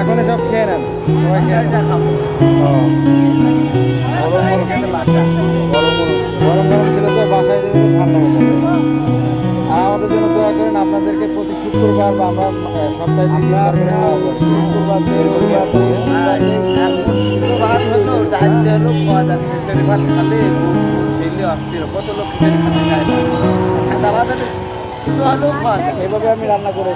এখনই সব খেয়ে নেন, সবাই খেয়ে নেন। গরম গরম ছিল তো, বাসায় যেতে ঠান্ডা হয়ে যাবে। আর আমাদের জন্য দোয়া করেন, আপনাদেরকে প্রতি শুক্রবার বা আমরা সপ্তাহে 2-3 বার করে খাওয়া করি। কত লোক এইভাবে আমি রান্না করে